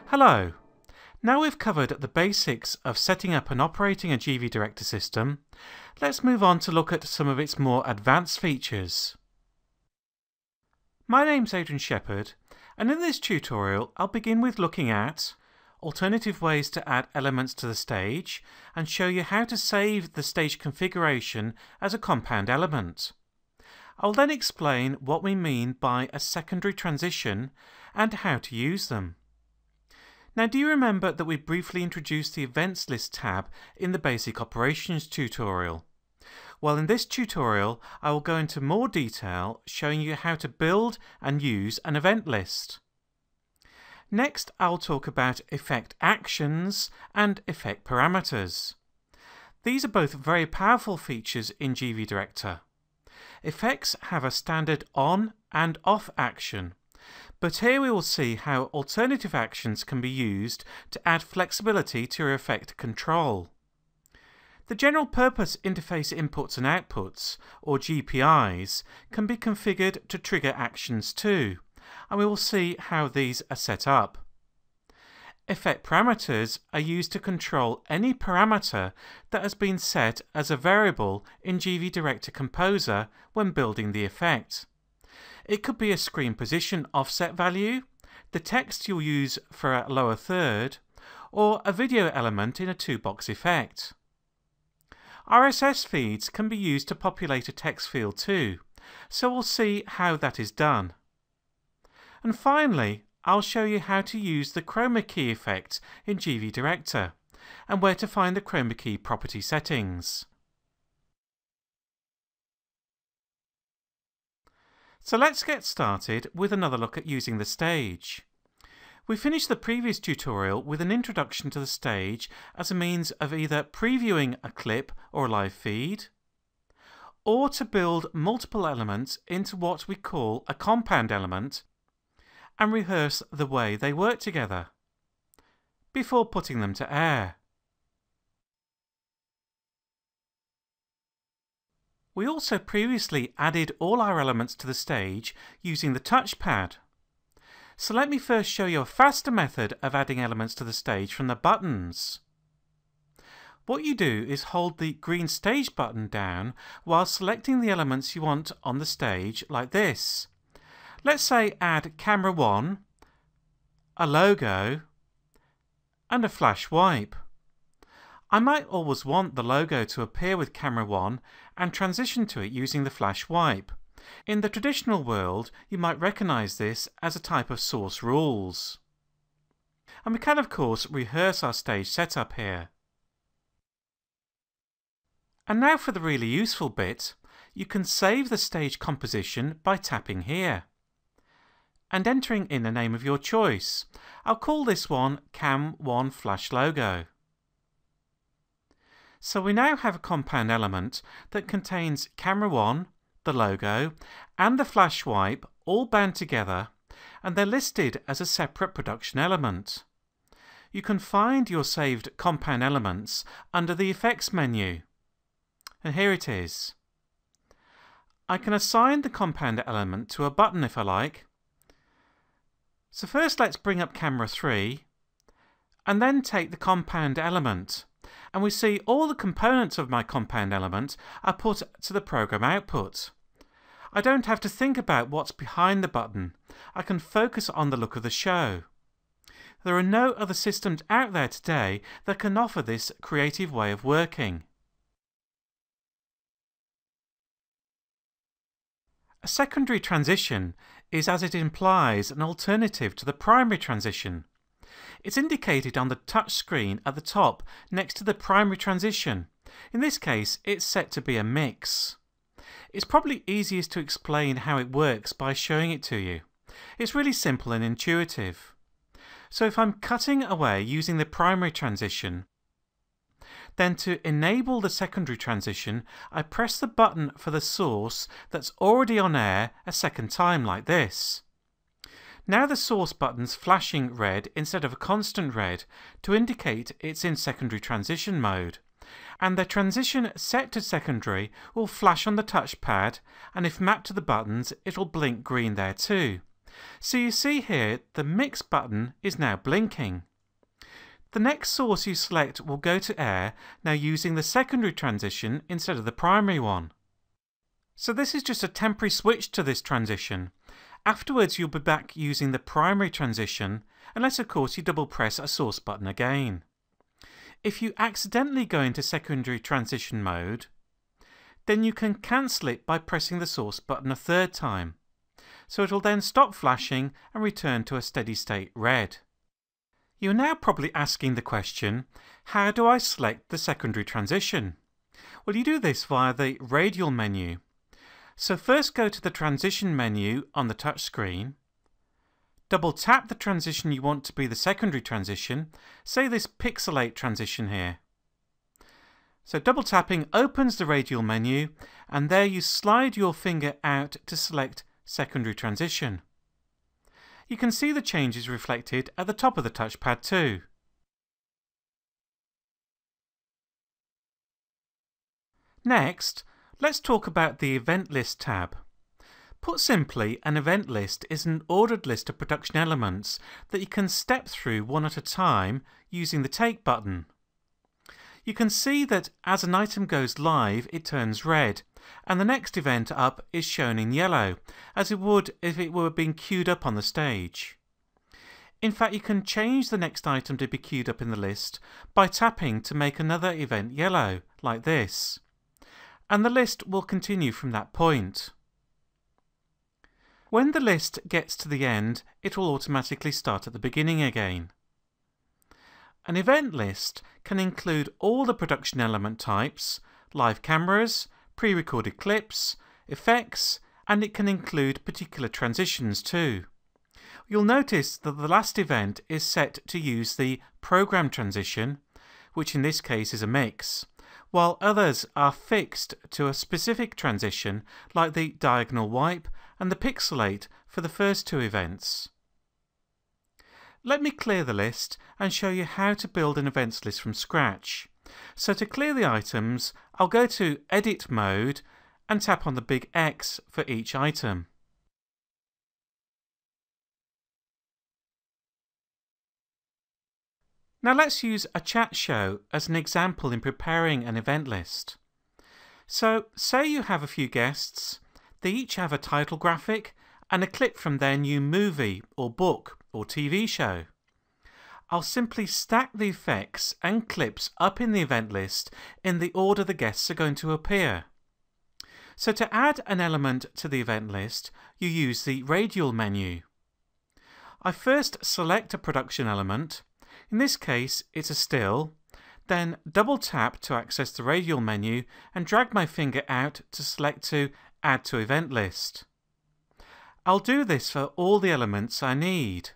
Hello! Now we've covered the basics of setting up and operating a GV Director system, let's move on to look at some of its more advanced features. My name's Adrian Shepherd, and in this tutorial I'll begin with looking at alternative ways to add elements to the stage and show you how to save the stage configuration as a compound element. I'll then explain what we mean by a secondary transition and how to use them. Now, do you remember that we briefly introduced the Events List tab in the Basic Operations tutorial? Well, in this tutorial I will go into more detail showing you how to build and use an event list. Next, I'll talk about effect actions and effect parameters. These are both very powerful features in GV Director. Effects have a standard on and off action, but here we will see how alternative actions can be used to add flexibility to your effect control. The general purpose interface inputs and outputs, or GPIs, can be configured to trigger actions too, and we will see how these are set up. Effect parameters are used to control any parameter that has been set as a variable in GV Director Composer when building the effect. It could be a screen position offset value, the text you'll use for a lower third, or a video element in a two-box effect. RSS feeds can be used to populate a text field too, so we'll see how that is done. And finally, I'll show you how to use the Chroma Key effect in GV Director, and where to find the Chroma Key property settings. So let's get started with another look at using the stage. We finished the previous tutorial with an introduction to the stage as a means of either previewing a clip or a live feed, or to build multiple elements into what we call a compound element and rehearse the way they work together before putting them to air. We also previously added all our elements to the stage using the touchpad. So let me first show you a faster method of adding elements to the stage from the buttons. What you do is hold the green stage button down while selecting the elements you want on the stage like this. Let's say add camera 1, a logo, and a flash wipe. I might always want the logo to appear with camera 1 and transition to it using the flash wipe. In the traditional world, you might recognize this as a type of source rules. And we can of course rehearse our stage setup here. And now for the really useful bit, you can save the stage composition by tapping here and entering in a name of your choice. I'll call this one Cam1 Flash Logo. So we now have a compound element that contains camera 1, the logo, and the flash wipe all bound together, and they're listed as a separate production element. You can find your saved compound elements under the Effects menu. And here it is. I can assign the compound element to a button if I like. So first let's bring up camera 3, and then take the compound element. And we see all the components of my compound element are put to the program output. I don't have to think about what's behind the button. I can focus on the look of the show. There are no other systems out there today that can offer this creative way of working. A secondary transition is, as it implies, an alternative to the primary transition. It's indicated on the touch screen at the top next to the primary transition. In this case, it's set to be a mix. It's probably easiest to explain how it works by showing it to you. It's really simple and intuitive. So if I'm cutting away using the primary transition, then to enable the secondary transition, I press the button for the source that's already on air a second time like this. Now the source button's flashing red instead of a constant red to indicate it's in secondary transition mode. And the transition set to secondary will flash on the touchpad, and if mapped to the buttons, it'll blink green there too. So you see here the Mix button is now blinking. The next source you select will go to air, now using the secondary transition instead of the primary one. So this is just a temporary switch to this transition. Afterwards you'll be back using the primary transition, unless of course you double press a source button again. If you accidentally go into secondary transition mode, then you can cancel it by pressing the source button a third time. So it will then stop flashing and return to a steady state red. You're now probably asking the question, how do I select the secondary transition? Well, you do this via the radial menu. So first go to the transition menu on the touch screen, double tap the transition you want to be the secondary transition, say this pixelate transition here. So double tapping opens the radial menu, and there you slide your finger out to select secondary transition. You can see the changes reflected at the top of the touchpad too. Next, let's talk about the Event List tab. Put simply, an event list is an ordered list of production elements that you can step through one at a time using the Take button. You can see that as an item goes live, it turns red, and the next event up is shown in yellow, as it would if it were being queued up on the stage. In fact, you can change the next item to be queued up in the list by tapping to make another event yellow, like this, and the list will continue from that point. When the list gets to the end, it will automatically start at the beginning again. An event list can include all the production element types, live cameras, pre-recorded clips, effects, and it can include particular transitions too. You'll notice that the last event is set to use the program transition, which in this case is a mix, while others are fixed to a specific transition like the diagonal wipe and the pixelate for the first two events. Let me clear the list and show you how to build an events list from scratch. So to clear the items, I'll go to Edit mode and tap on the big X for each item. Now let's use a chat show as an example in preparing an event list. So say you have a few guests, they each have a title graphic and a clip from their new movie or book or TV show. I'll simply stack the effects and clips up in the event list in the order the guests are going to appear. So to add an element to the event list, you use the radial menu. I first select a production element. In this case, it's a still. Then double tap to access the radial menu and drag my finger out to select to Add to Event List. I'll do this for all the elements I need.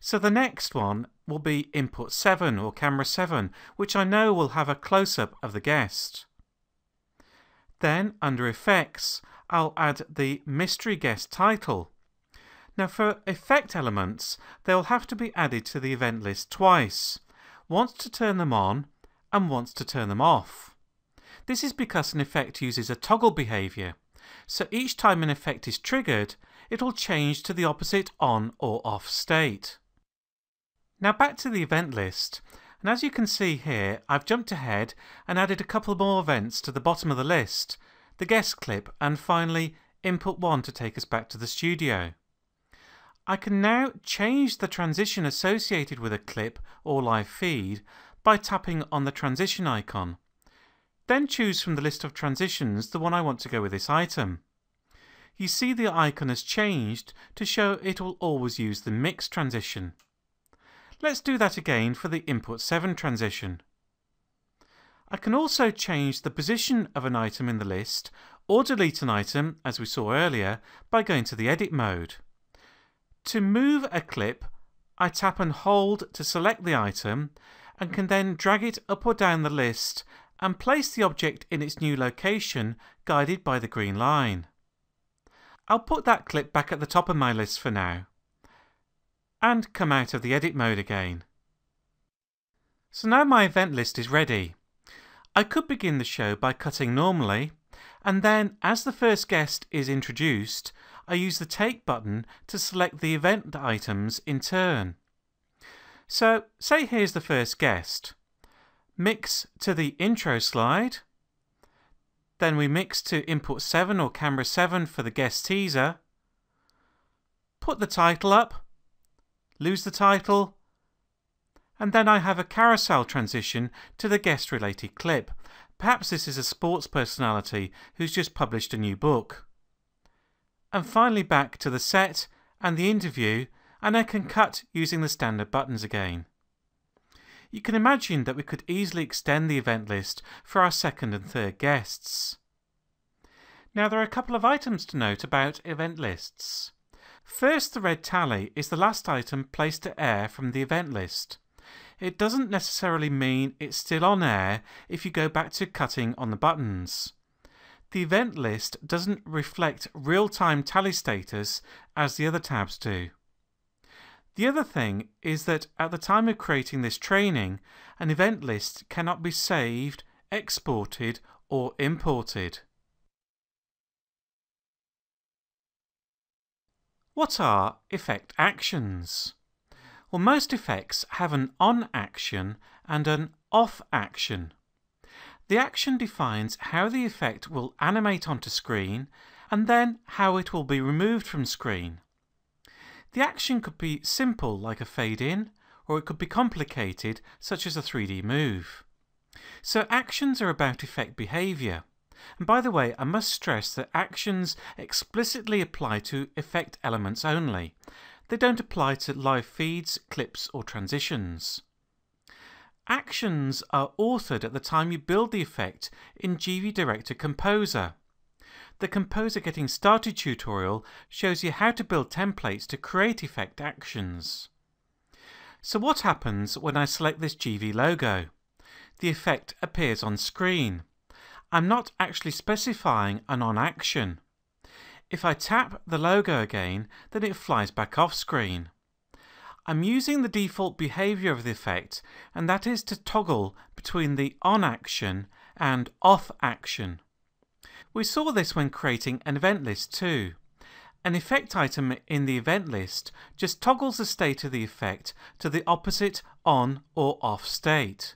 So the next one will be Input 7 or Camera 7, which I know will have a close-up of the guest. Then, under Effects, I'll add the Mystery Guest title. Now for effect elements, they'll have to be added to the event list twice, once to turn them on and once to turn them off. This is because an effect uses a toggle behavior, so each time an effect is triggered, it will change to the opposite on or off state. Now back to the event list, and as you can see here, I've jumped ahead and added a couple more events to the bottom of the list, the guest clip, and finally Input 1 to take us back to the studio. I can now change the transition associated with a clip or live feed by tapping on the transition icon. Then choose from the list of transitions the one I want to go with this item. You see the icon has changed to show it will always use the mix transition. Let's do that again for the Input 7 transition. I can also change the position of an item in the list or delete an item, as we saw earlier, by going to the Edit mode. To move a clip, I tap and hold to select the item and can then drag it up or down the list and place the object in its new location, guided by the green line. I'll put that clip back at the top of my list for now and come out of the Edit mode again. So now my event list is ready. I could begin the show by cutting normally, and then as the first guest is introduced, I use the Take button to select the event items in turn. So, say here's the first guest. Mix to the intro slide. Then we mix to input 7 or camera 7 for the guest teaser. Put the title up. Lose the title. And then I have a carousel transition to the guest related clip. Perhaps this is a sports personality who's just published a new book. And finally back to the set and the interview, and I can cut using the standard buttons again. You can imagine that we could easily extend the event list for our second and third guests. Now there are a couple of items to note about event lists. First, the red tally is the last item placed to air from the event list. It doesn't necessarily mean it's still on air if you go back to cutting on the buttons. The event list doesn't reflect real-time tally status as the other tabs do. The other thing is that at the time of creating this training, an event list cannot be saved, exported, or imported. What are effect actions? Well, most effects have an on action and an off action. The action defines how the effect will animate onto screen and then how it will be removed from screen. The action could be simple, like a fade in, or it could be complicated, such as a 3D move. So actions are about effect behavior. And by the way, I must stress that actions explicitly apply to effect elements only. They don't apply to live feeds, clips, or transitions. Actions are authored at the time you build the effect in GV Director Composer. The Composer Getting Started tutorial shows you how to build templates to create effect actions. So what happens when I select this GV logo? The effect appears on screen. I'm not actually specifying an on action. If I tap the logo again, then it flies back off screen. I'm using the default behavior of the effect, and that is to toggle between the on action and off action. We saw this when creating an event list too. An effect item in the event list just toggles the state of the effect to the opposite on or off state.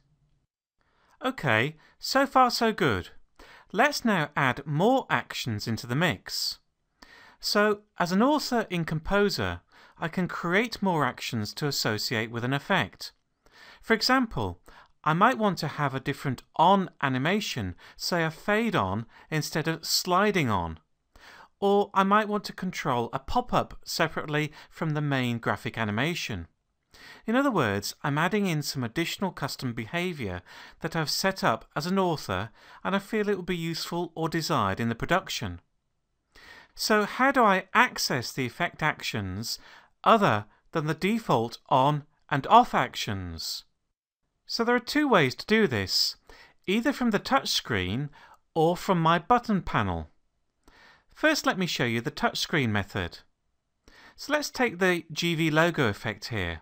Okay, so far so good. Let's now add more actions into the mix. So, as an author in Composer, I can create more actions to associate with an effect. For example, I might want to have a different on animation, say a fade on instead of sliding on. Or I might want to control a pop-up separately from the main graphic animation. In other words, I'm adding in some additional custom behavior that I've set up as an author and I feel it will be useful or desired in the production. So how do I access the effect actions other than the default on and off actions? So there are two ways to do this, either from the touch screen or from my button panel. First, let me show you the touchscreen method. So let's take the GV logo effect here.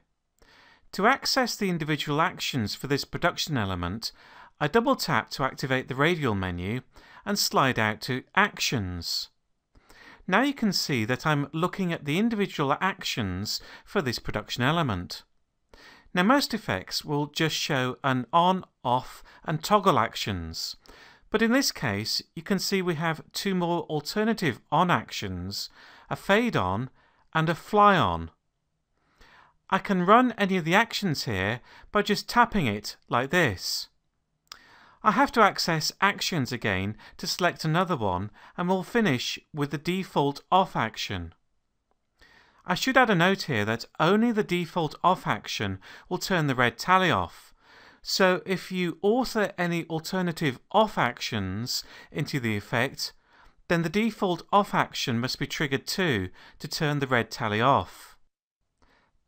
To access the individual actions for this production element, I double tap to activate the radial menu and slide out to Actions. Now you can see that I'm looking at the individual actions for this production element. Now most effects will just show an on, off and toggle actions. But in this case, you can see we have two more alternative on actions, a fade on and a fly on. I can run any of the actions here by just tapping it like this. I have to access Actions again to select another one, and we'll finish with the default off action. I should add a note here that only the default off action will turn the red tally off. So if you author any alternative off actions into the effect, then the default off action must be triggered too to turn the red tally off.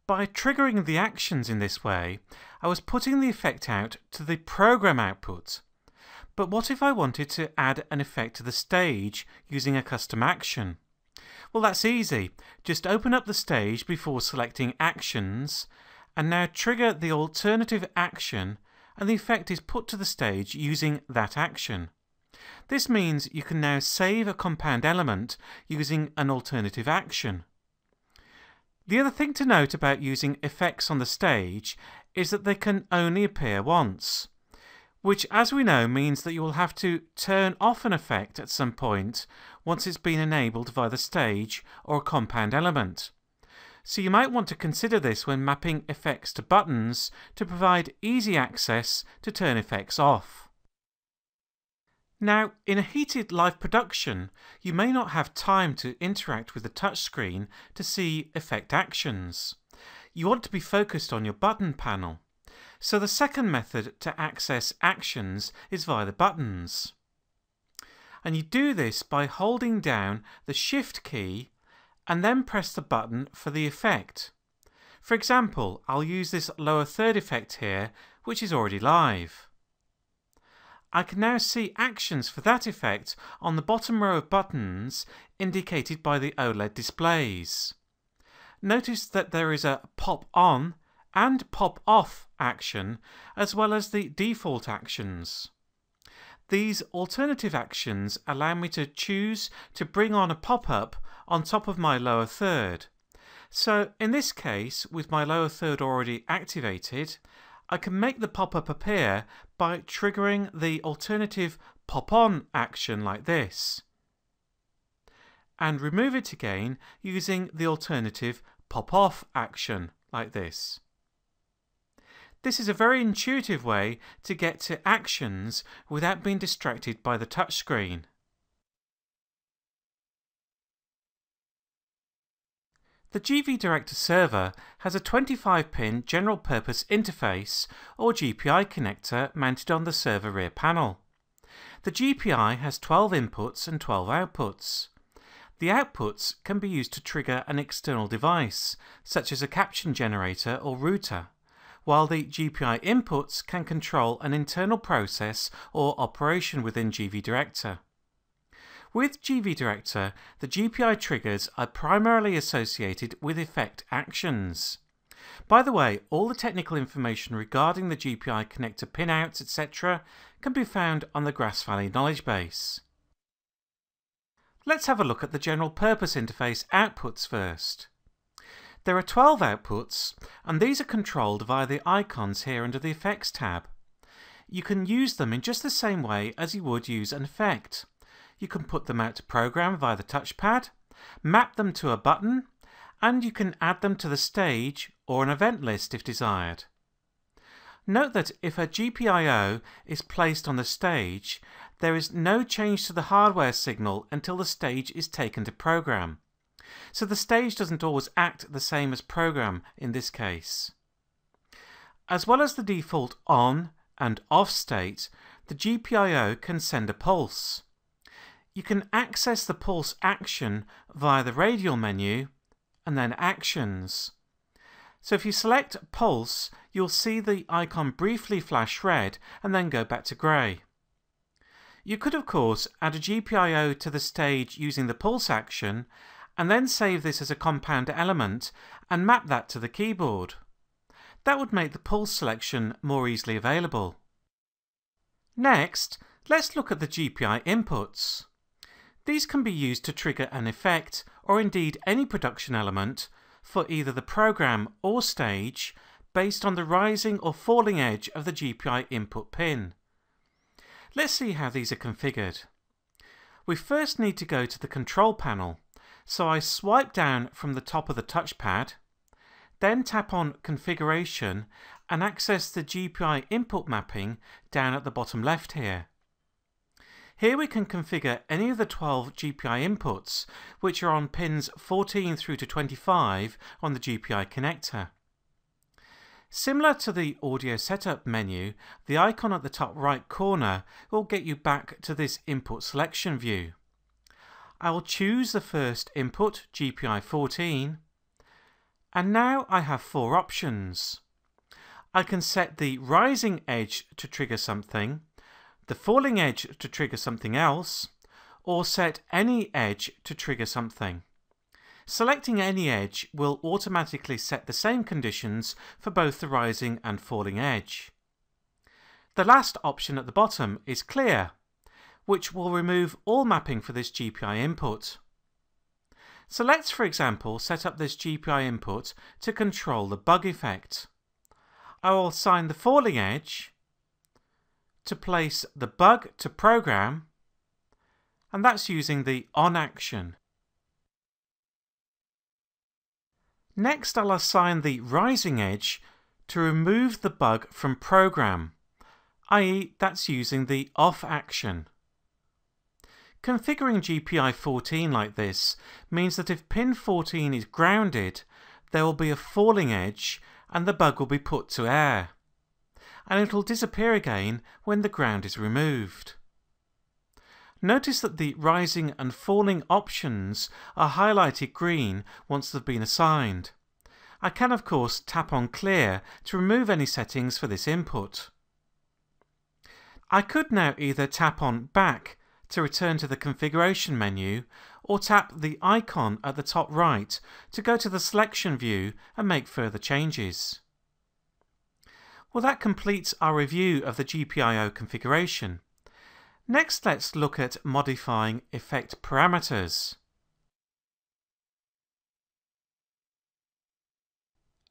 By triggering the actions in this way, I was putting the effect out to the program output. But what if I wanted to add an effect to the stage using a custom action? Well, that's easy. Just open up the stage before selecting Actions, and now trigger the alternative action, and the effect is put to the stage using that action. This means you can now save a compound element using an alternative action. The other thing to note about using effects on the stage is that they can only appear once, which, as we know, means that you will have to turn off an effect at some point once it's been enabled via the stage or a compound element. So you might want to consider this when mapping effects to buttons to provide easy access to turn effects off. Now, in a heated live production, you may not have time to interact with the touchscreen to see effect actions. You want to be focused on your button panel. So the second method to access actions is via the buttons. And you do this by holding down the Shift key and then press the button for the effect. For example, I'll use this lower third effect here, which is already live. I can now see actions for that effect on the bottom row of buttons indicated by the OLED displays. Notice that there is a pop on and pop off action, as well as the default actions. These alternative actions allow me to choose to bring on a pop-up on top of my lower third. So in this case, with my lower third already activated, I can make the pop-up appear by triggering the alternative pop-on action like this, and remove it again using the alternative pop-off action like this. This is a very intuitive way to get to actions without being distracted by the touchscreen. The GV Director server has a 25-pin general purpose interface or GPI connector mounted on the server rear panel. The GPI has 12 inputs and 12 outputs. The outputs can be used to trigger an external device, such as a caption generator or router, while the GPI inputs can control an internal process or operation within GV Director. With GV Director, the GPI triggers are primarily associated with effect actions. By the way, all the technical information regarding the GPI connector pinouts, etc. can be found on the Grass Valley knowledge base. Let's have a look at the general purpose interface outputs first. There are 12 outputs, and these are controlled via the icons here under the Effects tab. You can use them in just the same way as you would use an effect. You can put them out to program via the touchpad, map them to a button, and you can add them to the stage or an event list if desired. Note that if a GPIO is placed on the stage, there is no change to the hardware signal until the stage is taken to program. So the stage doesn't always act the same as program in this case. As well as the default on and off state, the GPIO can send a pulse. You can access the pulse action via the radial menu and then actions. So if you select pulse, you'll see the icon briefly flash red and then go back to grey. You could of course add a GPIO to the stage using the pulse action and then save this as a compound element and map that to the keyboard. That would make the pulse selection more easily available. Next, let's look at the GPI inputs. These can be used to trigger an effect or indeed any production element for either the program or stage based on the rising or falling edge of the GPI input pin. Let's see how these are configured. We first need to go to the control panel, so I swipe down from the top of the touchpad, then tap on configuration and access the GPI input mapping down at the bottom left here. Here we can configure any of the 12 GPI inputs, which are on pins 14 through to 25 on the GPI connector. Similar to the audio setup menu, the icon at the top right corner will get you back to this input selection view. I will choose the first input, GPI 14, and now I have 4 options. I can set the rising edge to trigger something, the falling edge to trigger something else, or set any edge to trigger something. Selecting any edge will automatically set the same conditions for both the rising and falling edge. The last option at the bottom is clear. which will remove all mapping for this GPIO input. So let's, for example, set up this GPIO input to control the bug effect. I will assign the falling edge to place the bug to program, and that's using the on action. Next, I'll assign the rising edge to remove the bug from program, i.e. that's using the off action. Configuring GPIO 14 like this means that if pin 14 is grounded, there will be a falling edge and the bug will be put to air, and it will disappear again when the ground is removed. Notice that the rising and falling options are highlighted green once they've been assigned. I can of course tap on clear to remove any settings for this input. I could now either tap on back to return to the configuration menu, or tap the icon at the top right to go to the selection view and make further changes. Well, that completes our review of the GPIO configuration. Next, let's look at modifying effect parameters.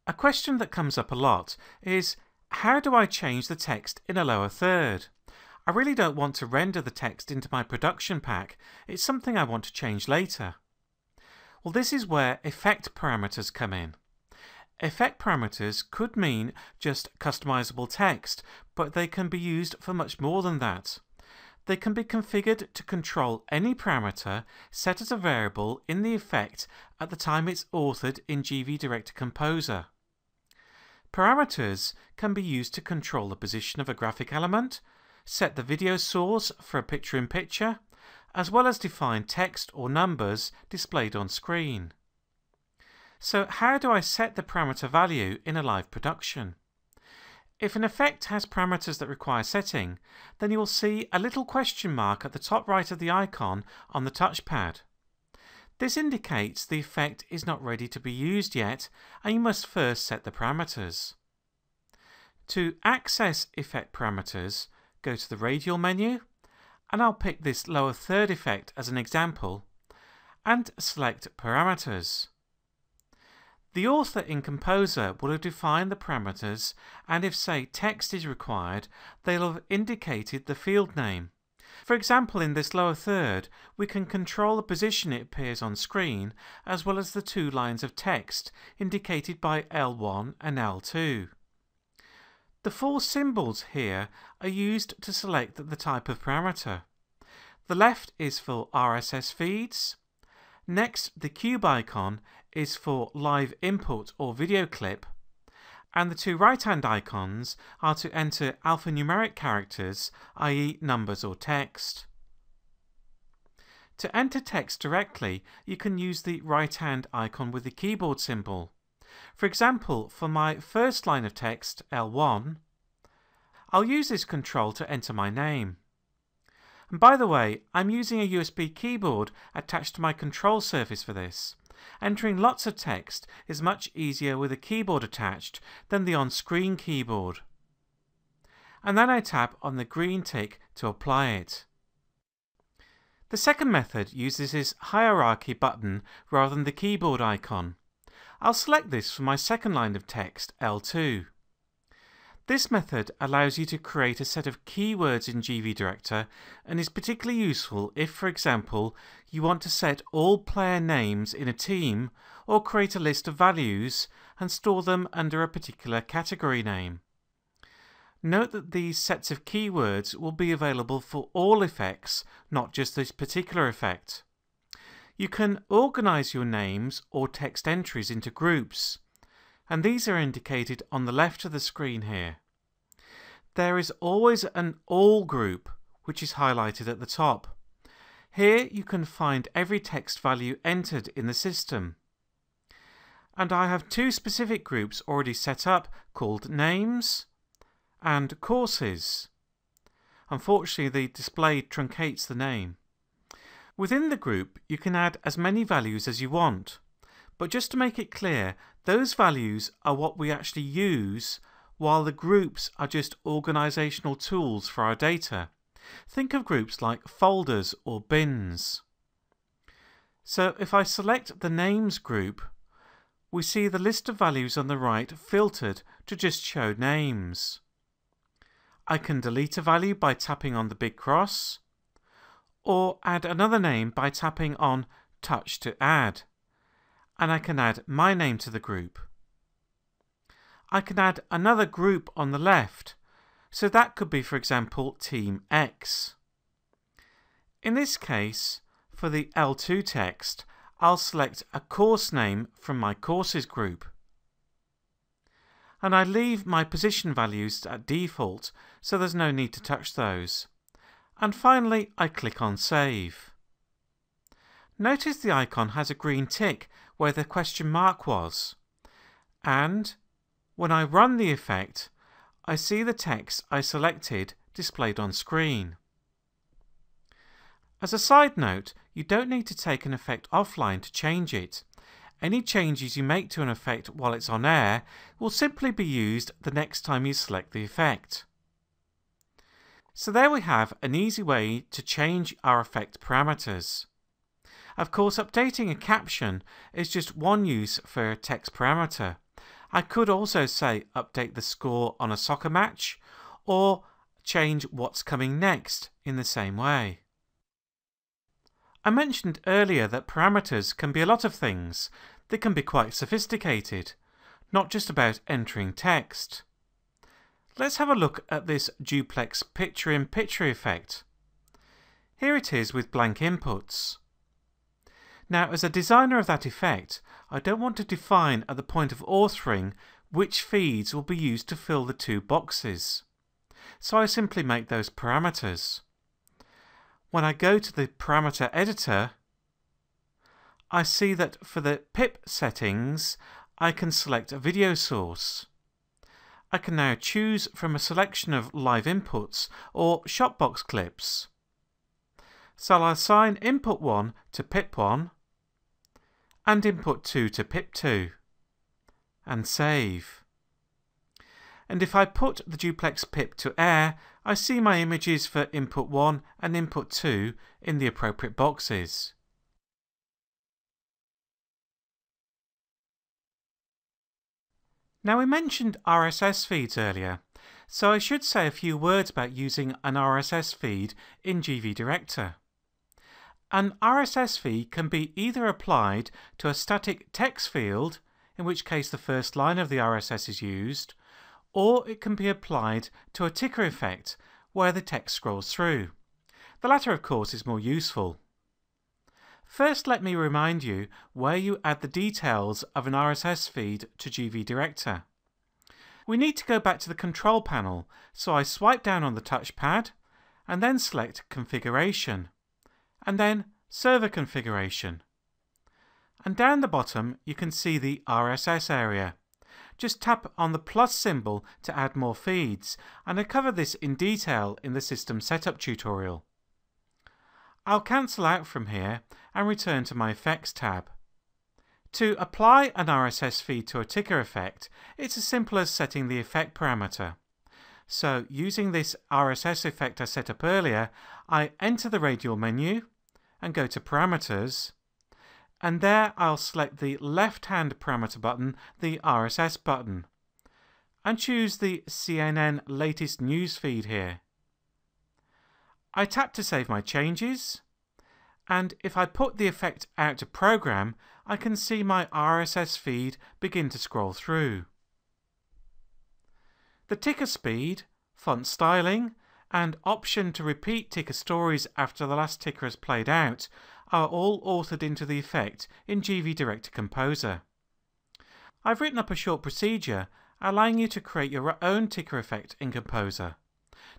A question that comes up a lot is, how do I change the text in a lower third? I really don't want to render the text into my production pack. It's something I want to change later. Well, this is where effect parameters come in. Effect parameters could mean just customizable text, but they can be used for much more than that. They can be configured to control any parameter set as a variable in the effect at the time it's authored in GV Director Composer. Parameters can be used to control the position of a graphic element, set the video source for a picture-in-picture, as well as define text or numbers displayed on screen. So how do I set the parameter value in a live production? If an effect has parameters that require setting, then you will see a little question mark at the top right of the icon on the touchpad. This indicates the effect is not ready to be used yet, and you must first set the parameters. To access effect parameters, go to the radial menu, and I'll pick this lower third effect as an example, and select parameters. The author in Composer will have defined the parameters, and if, say, text is required, they'll have indicated the field name. For example, in this lower third, we can control the position it appears on screen, as well as the two lines of text indicated by L1 and L2. The four symbols here are used to select the type of parameter. The left is for RSS Feeds. Next, the cube icon is for live input or video clip. And the two right-hand icons are to enter alphanumeric characters, i.e. numbers or text. To enter text directly, you can use the right-hand icon with the keyboard symbol. For example, for my first line of text, L1, I'll use this control to enter my name. And by the way, I'm using a USB keyboard attached to my control surface for this. Entering lots of text is much easier with a keyboard attached than the on-screen keyboard. And then I tap on the green tick to apply it. The second method uses this hierarchy button rather than the keyboard icon. I'll select this for my second line of text, L2. This method allows you to create a set of keywords in GV Director and is particularly useful if, for example, you want to set all player names in a team or create a list of values and store them under a particular category name. Note that these sets of keywords will be available for all effects, not just this particular effect. You can organize your names or text entries into groups, and these are indicated on the left of the screen here. There is always an All group, which is highlighted at the top. Here you can find every text value entered in the system. And I have two specific groups already set up called Names and Courses. Unfortunately, the display truncates the name. Within the group, you can add as many values as you want. But just to make it clear, those values are what we actually use, while the groups are just organizational tools for our data. Think of groups like folders or bins. So if I select the names group, we see the list of values on the right filtered to just show names. I can delete a value by tapping on the big cross, or add another name by tapping on Touch to add. And I can add my name to the group. I can add another group on the left, so that could be, for example, Team X. In this case, for the L2 text, I'll select a course name from my courses group. And I leave my position values at default, so there's no need to touch those. And finally, I click on Save. Notice the icon has a green tick where the question mark was. And when I run the effect, I see the text I selected displayed on screen. As a side note, you don't need to take an effect offline to change it. Any changes you make to an effect while it's on air will simply be used the next time you select the effect. So there we have an easy way to change our effect parameters. Of course, updating a caption is just one use for a text parameter. I could also say update the score on a soccer match, or change what's coming next in the same way. I mentioned earlier that parameters can be a lot of things. They can be quite sophisticated, not just about entering text. Let's have a look at this duplex picture-in-picture effect. Here it is with blank inputs. Now, as a designer of that effect, I don't want to define at the point of authoring which feeds will be used to fill the two boxes. So I simply make those parameters. When I go to the parameter editor, I see that for the pip settings, I can select a video source. I can now choose from a selection of live inputs or shotbox clips. So I'll assign input 1 to pip 1 and input 2 to pip 2 and save. And if I put the duplex pip to air, I see my images for input 1 and input 2 in the appropriate boxes. Now, we mentioned RSS feeds earlier, so I should say a few words about using an RSS feed in GV Director. An RSS feed can be either applied to a static text field, in which case the first line of the RSS is used, or it can be applied to a ticker effect where the text scrolls through. The latter, of course, is more useful. First, let me remind you where you add the details of an RSS feed to GV Director. We need to go back to the control panel, so I swipe down on the touchpad and then select Configuration, and then Server Configuration. And down the bottom you can see the RSS area. Just tap on the plus symbol to add more feeds, and I cover this in detail in the System Setup tutorial. I'll cancel out from here and return to my Effects tab. To apply an RSS feed to a ticker effect, it's as simple as setting the effect parameter. So, using this RSS effect I set up earlier, I enter the radial menu and go to Parameters, and there I'll select the left-hand parameter button, the RSS button, and choose the CNN latest news feed here. I tap to save my changes, and if I put the effect out to program, I can see my RSS feed begin to scroll through. The ticker speed, font styling, and option to repeat ticker stories after the last ticker has played out are all authored into the effect in GV Director Composer. I've written up a short procedure allowing you to create your own ticker effect in Composer.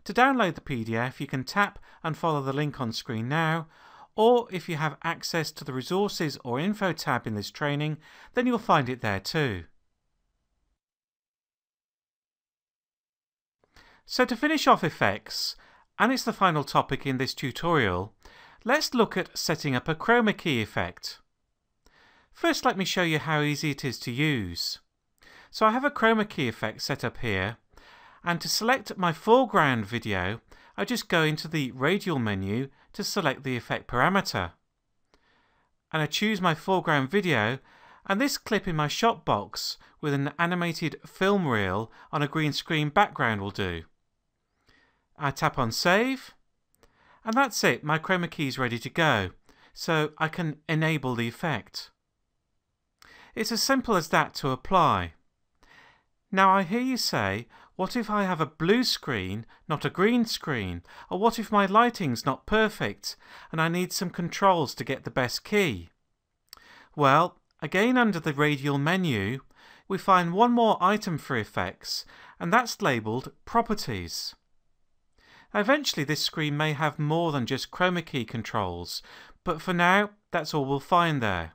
To download the PDF, you can tap and follow the link on screen now, or if you have access to the Resources or Info tab in this training, then you'll find it there too. So to finish off effects, and it's the final topic in this tutorial, let's look at setting up a Chroma Key effect. First, let me show you how easy it is to use. So I have a Chroma Key effect set up here, and to select my foreground video, I just go into the radial menu to select the effect parameter. And I choose my foreground video, and this clip in my shot box with an animated film reel on a green screen background will do. I tap on save, and that's it, my Chroma Key is ready to go, so I can enable the effect. It's as simple as that to apply. Now I hear you say, what if I have a blue screen, not a green screen? Or what if my lighting's not perfect and I need some controls to get the best key? Well, again under the radial menu, we find one more item for effects, and that's labelled Properties. Now, eventually this screen may have more than just Chroma Key controls, but for now that's all we'll find there.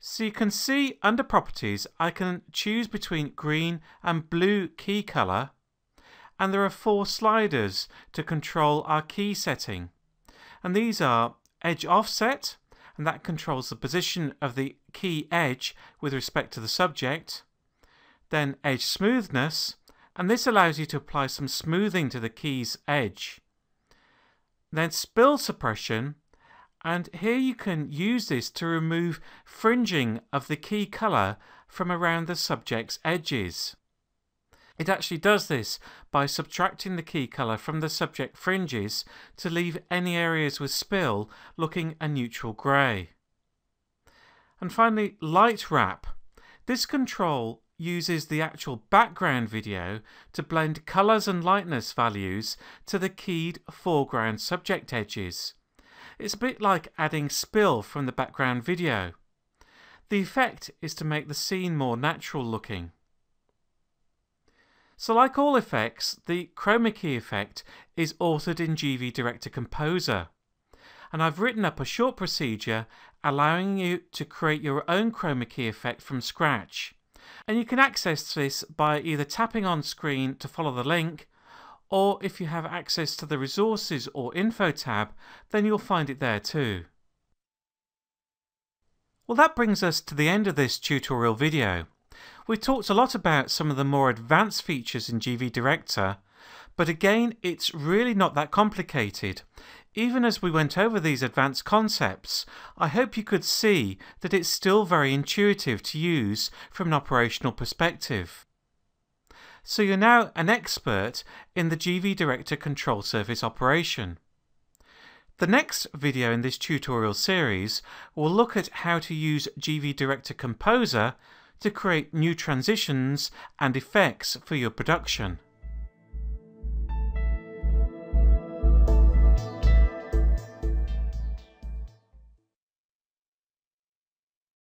So you can see under Properties I can choose between green and blue key colour, and there are 4 sliders to control our key setting, and these are Edge Offset, and that controls the position of the key edge with respect to the subject, then Edge Smoothness, and this allows you to apply some smoothing to the key's edge, then Spill Suppression, and here you can use this to remove fringing of the key colour from around the subject's edges. It actually does this by subtracting the key colour from the subject fringes to leave any areas with spill looking a neutral grey. And finally, Light Wrap. This control uses the actual background video to blend colours and lightness values to the keyed foreground subject edges. It's a bit like adding spill from the background video. The effect is to make the scene more natural looking. So like all effects, the Chroma Key effect is authored in GV Director Composer. And I've written up a short procedure allowing you to create your own Chroma Key effect from scratch. And you can access this by either tapping on screen to follow the link, or if you have access to the Resources or Info tab, then you'll find it there too. Well, that brings us to the end of this tutorial video. We've talked a lot about some of the more advanced features in GV Director, but again, it's really not that complicated. Even as we went over these advanced concepts, I hope you could see that it's still very intuitive to use from an operational perspective. So you're now an expert in the GV Director control surface operation. The next video in this tutorial series will look at how to use GV Director Composer to create new transitions and effects for your production.